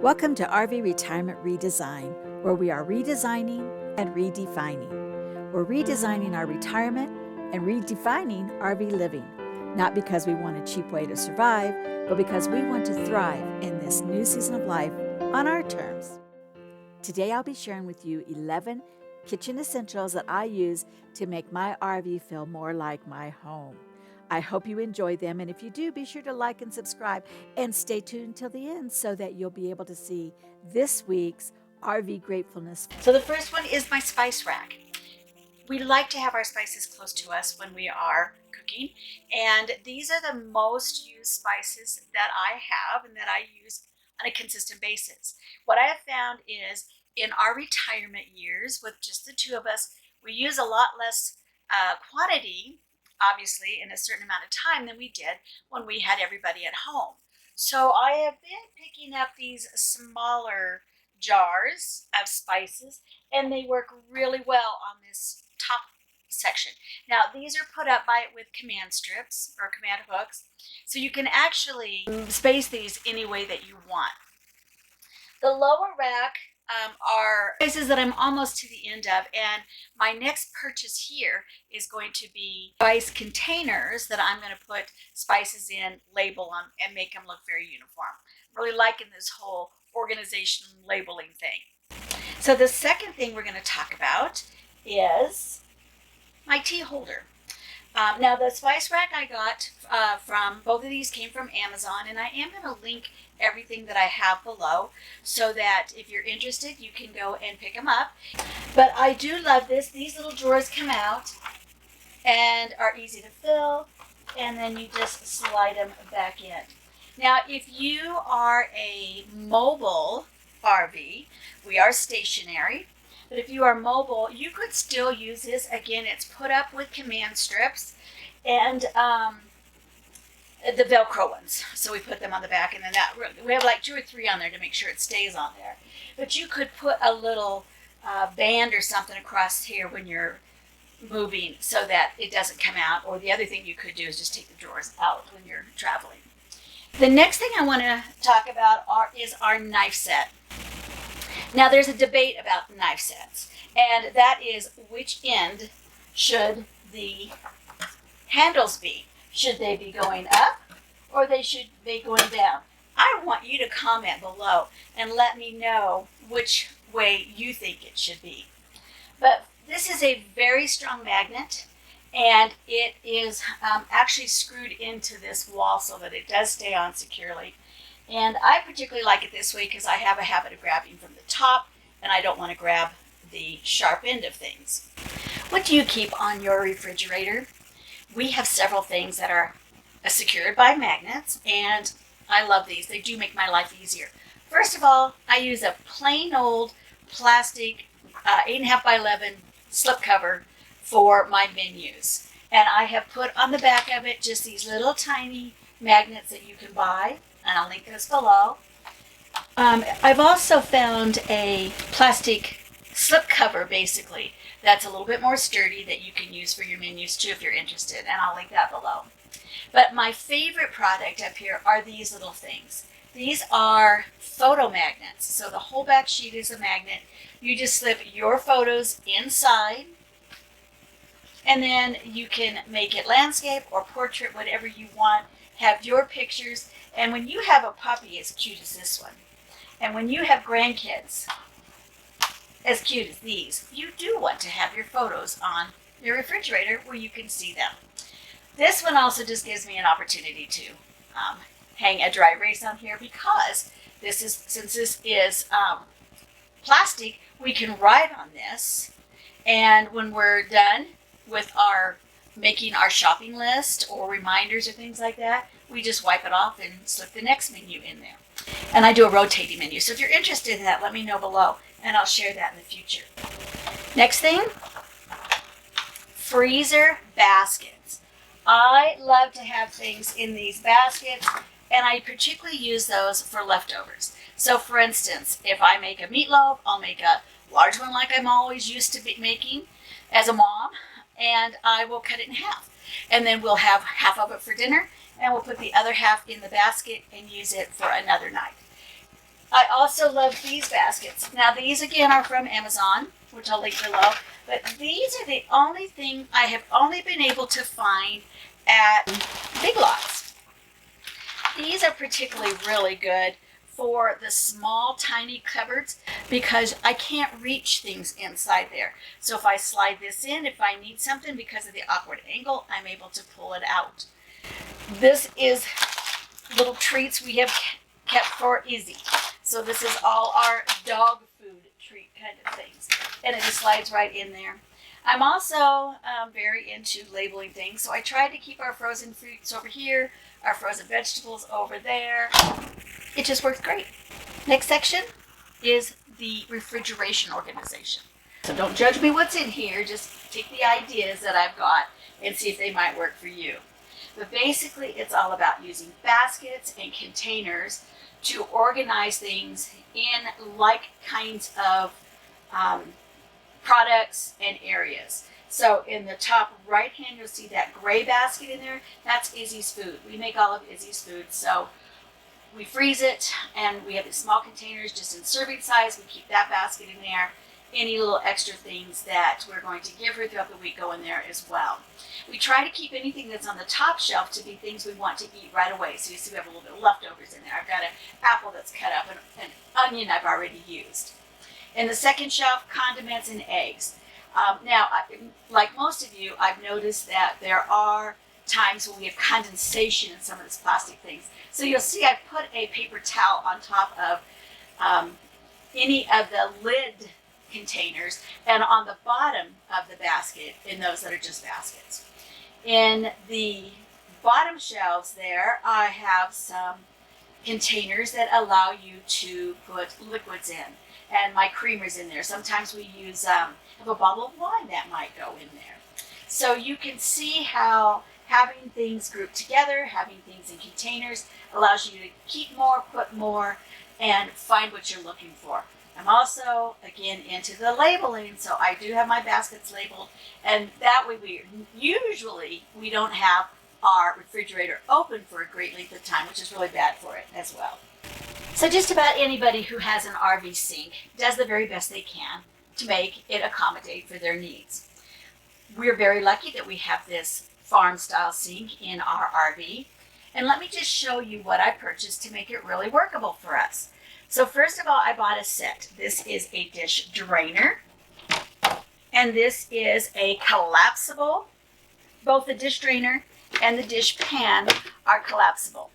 Welcome to RV Retirement Redesign, where we are redesigning and redefining. We're redesigning our retirement and redefining RV living, not because we want a cheap way to survive, but because we want to thrive in this new season of life on our terms. Today I'll be sharing with you 11 kitchen essentials that I use to make my RV feel more like my home. I hope you enjoy them, and if you do, be sure to like and subscribe and stay tuned till the end so that you'll be able to see this week's RV Gratefulness. So the first one is my spice rack. We like to have our spices close to us when we are cooking, and these are the most used spices that I have and that I use on a consistent basis. What I have found is in our retirement years, with just the two of us, we use a lot less quantity, obviously, in a certain amount of time than we did when we had everybody at home. So I have been picking up these smaller jars of spices, and they work really well on this top section. Now, these are put up with command strips or command hooks, so you can actually space these any way that you want. The lower rack are places that I'm almost to the end of, and my next purchase here is going to be spice containers that I'm going to put spices in, label them, and make them look very uniform. I'm really liking this whole organization labeling thing. So the second thing we're going to talk about is my tea holder. Now the spice rack I got from, both of these came from Amazon, and I am going to link everything that I have below so that if you're interested, you can go and pick them up. But I do love this. These little drawers come out and are easy to fill, and then you just slide them back in. Now, if you are a mobile RV, we are stationary, but if you are mobile, you could still use this. Again, it's put up with command strips and the Velcro ones. So we put them on the back, and then we have like 2 or 3 on there to make sure it stays on there. But you could put a little band or something across here when you're moving so that it doesn't come out. Or the other thing you could do is just take the drawers out when you're traveling. The next thing I want to talk about is our knife set. Now, there's a debate about knife sets, and that is which end should the handles be? Should they be going up, or should they be going down? I want you to comment below and let me know which way you think it should be. But this is a very strong magnet, and it is actually screwed into this wall so that it does stay on securely. And I particularly like it this way because I have a habit of grabbing from the top, and I don't want to grab the sharp end of things. What do you keep on your refrigerator? We have several things that are secured by magnets, and I love these. They do make my life easier. First of all, I use a plain old plastic 8.5 by 11 slipcover for my menus. And I have put on the back of it just these little tiny magnets that you can buy, and I'll link those below. I've also found a plastic slipcover, basically, that's a little bit more sturdy that you can use for your menus too if you're interested, and I'll link that below. But my favorite product up here are these little things. These are photo magnets. So the whole back sheet is a magnet. You just slip your photos inside, and then you can make it landscape or portrait, whatever you want. Have your pictures, and when you have a puppy as cute as this one, and when you have grandkids as cute as these, you do want to have your photos on your refrigerator where you can see them. This one also just gives me an opportunity to hang a dry erase on here, because since this is plastic, we can write on this, and when we're done with making our shopping list or reminders or things like that, we just wipe it off and slip the next menu in there. And I do a rotating menu. So if you're interested in that, let me know below, and I'll share that in the future. Next thing, freezer baskets. I love to have things in these baskets, and I particularly use those for leftovers. So for instance, if I make a meatloaf, I'll make a large one like I'm always used to making as a mom, and I will cut it in half. And then we'll have half of it for dinner, and we'll put the other half in the basket and use it for another night. I also love these baskets. Now these again are from Amazon, which I'll link below, but these are the only thing I have only been able to find at Big Lots. These are particularly really good for the small tiny cupboards because I can't reach things inside there. So if I slide this in, if I need something because of the awkward angle, I'm able to pull it out. This is little treats we have kept for Izzy. So this is all our dog food treat kind of things. And it just slides right in there. I'm also very into labeling things. So I tried to keep our frozen fruits over here, our frozen vegetables over there. It just works great. Next section is the refrigeration organization. So don't judge me what's in here. Just take the ideas that I've got and see if they might work for you. But basically, it's all about using baskets and containers to organize things in like kinds of products and areas. So in the top right hand, you'll see that gray basket in there. That's Izzy's food. We make all of Izzy's food. So we freeze it and we have these small containers just in serving size. We keep that basket in there. Any little extra things that we're going to give her throughout the week go in there as well. We try to keep anything that's on the top shelf to be things we want to eat right away. So you see we have a little bit of leftovers in there. I've got an apple that's cut up and an onion I've already used. In the second shelf, condiments and eggs. Now, like most of you, I've noticed that there are times when we have condensation in some of these plastic things. So you'll see I put a paper towel on top of any of the lid containers and on the bottom of the basket in those that are just baskets. In the bottom shelves there, I have some containers that allow you to put liquids in, and my creamer's in there. Sometimes we use have a bottle of wine that might go in there. So you can see how having things grouped together, having things in containers allows you to keep more, put more, and find what you're looking for. I'm also, again, into the labeling, so I do have my baskets labeled, and that way we don't have our refrigerator open for a great length of time, which is really bad for it as well. So just about anybody who has an RV sink does the very best they can to make it accommodate for their needs. We're very lucky that we have this farm-style sink in our RV, and let me just show you what I purchased to make it really workable for us. So first of all, I bought a set. This is a dish drainer, and this is a collapsible. Both the dish drainer and the dish pan are collapsible.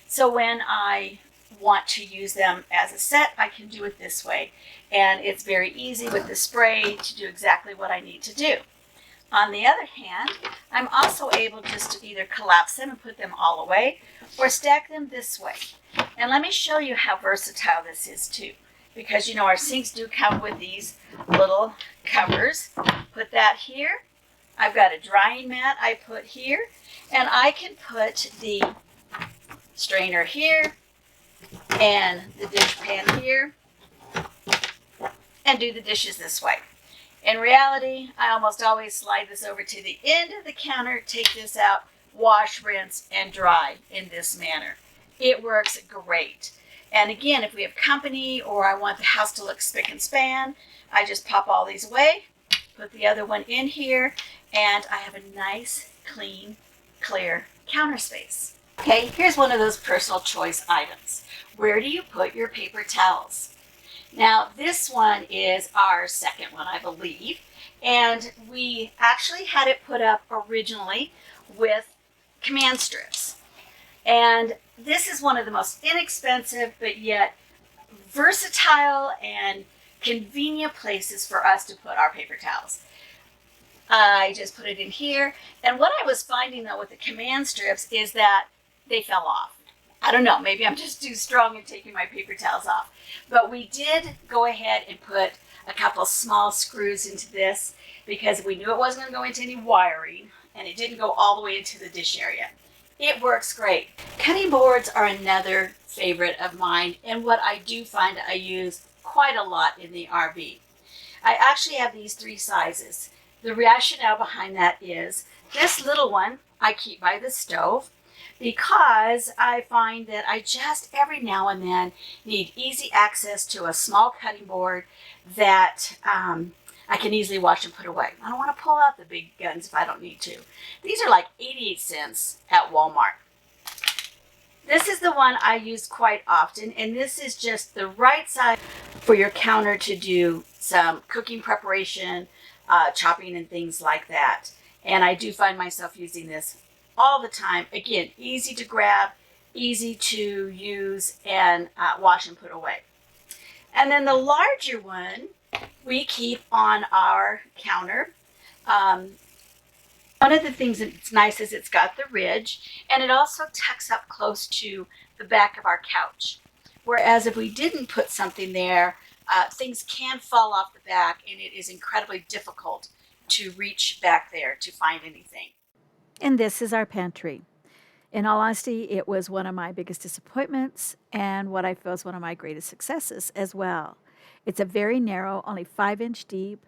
So when I want to use them as a set, I can do it this way. And it's very easy with the spray to do exactly what I need to do. On the other hand, I'm also able just to either collapse them and put them all away or stack them this way. And let me show you how versatile this is too. Because you know our sinks do come with these little covers. Put that here. I've got a drying mat I put here. And I can put the strainer here and the dish pan here and do the dishes this way. In reality, I almost always slide this over to the end of the counter, take this out, wash, rinse, and dry in this manner. It works great. And again, if we have company or I want the house to look spick and span, I just pop all these away, put the other one in here, and I have a nice, clean, clear counter space. Okay, here's one of those personal choice items. Where do you put your paper towels? Now, this one is our second one, I believe, and we actually had it put up originally with command strips. And this is one of the most inexpensive, but yet versatile and convenient places for us to put our paper towels. I just put it in here, and what I was finding though with the command strips is that they fell off. I don't know, maybe I'm just too strong in taking my paper towels off. But we did go ahead and put a couple small screws into this because we knew it wasn't going to go into any wiring and it didn't go all the way into the dish area. It works great. Cutting boards are another favorite of mine and what I do find I use quite a lot in the RV. I actually have these 3 sizes. The rationale behind that is this little one I keep by the stove. because I find that I just every now and then need easy access to a small cutting board that I can easily wash and put away. I don't want to pull out the big guns if I don't need to. These are like 88 cents at Walmart. This is the one I use quite often, and this is just the right size for your counter to do some cooking preparation, chopping and things like that. And I do find myself using this all the time. Again, easy to grab, easy to use, and wash and put away. And then the larger one we keep on our counter. One of the things that's nice is it's got the ridge, and it also tucks up close to the back of our couch. Whereas if we didn't put something there, things can fall off the back, and it is incredibly difficult to reach back there to find anything. And this is our pantry. In all honesty, it was one of my biggest disappointments and what I feel is one of my greatest successes as well. It's a very narrow, only 5-inch deep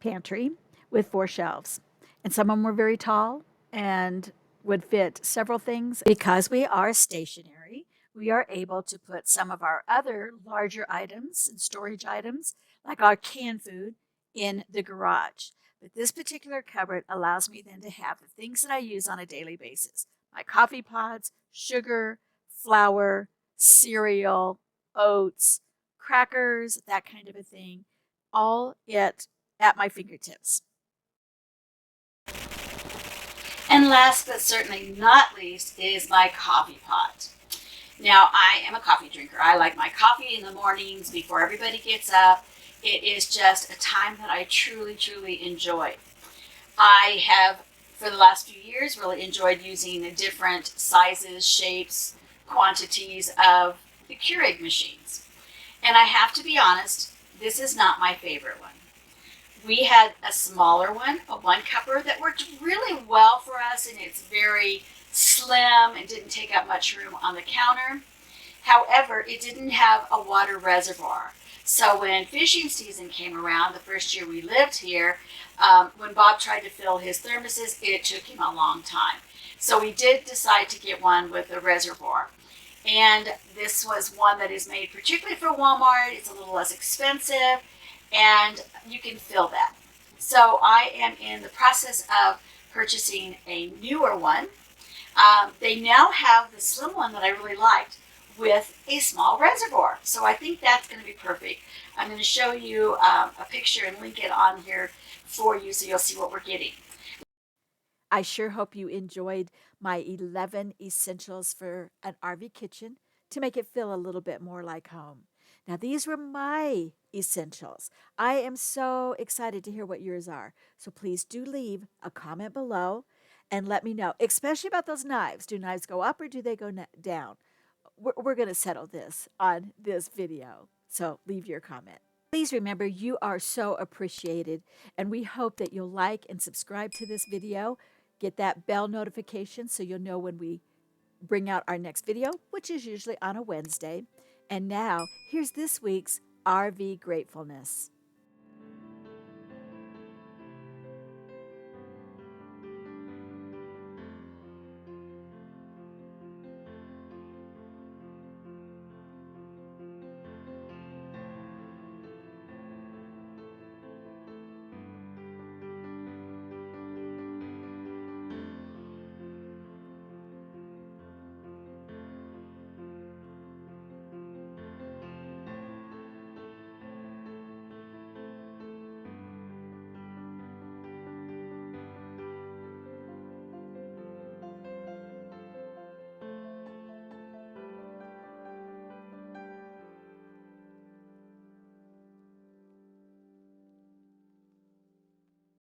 pantry with 4 shelves. And some of them were very tall and would fit several things. Because we are stationary, we are able to put some of our other larger items and storage items, like our canned food, in the garage. But this particular cupboard allows me then to have the things that I use on a daily basis. My coffee pods, sugar, flour, cereal, oats, crackers, that kind of a thing, all at my fingertips. And last but certainly not least is my coffee pot. Now, I am a coffee drinker. I like my coffee in the mornings before everybody gets up. It is just a time that I truly, truly enjoy. I have, for the last few years, really enjoyed using the different sizes, shapes, quantities of the Keurig machines. And I have to be honest, this is not my favorite one. We had a smaller one, a 1-cupper, that worked really well for us, and it's very slim and didn't take up much room on the counter. However, it didn't have a water reservoir. So when fishing season came around, the first year we lived here, when Bob tried to fill his thermoses, it took him a long time. So we did decide to get one with a reservoir. And this was one that is made particularly for Walmart. It's a little less expensive, and you can fill that. So I am in the process of purchasing a newer one. They now have the slim one that I really liked with a small reservoir. So I think that's going to be perfect. I'm going to show you a picture and link it on here for you so you'll see what we're getting. I sure hope you enjoyed my 11 essentials for an RV kitchen to make it feel a little bit more like home. Now, these were my essentials. I am so excited to hear what yours are. So please do leave a comment below and let me know, especially about those knives. Do knives go up or do they go down? We're going to settle this on this video. So leave your comment. Please remember, you are so appreciated, and we hope that you'll like and subscribe to this video. Get that bell notification so you'll know when we bring out our next video, which is usually on a Wednesday. And now, here's this week's RV Gratefulness.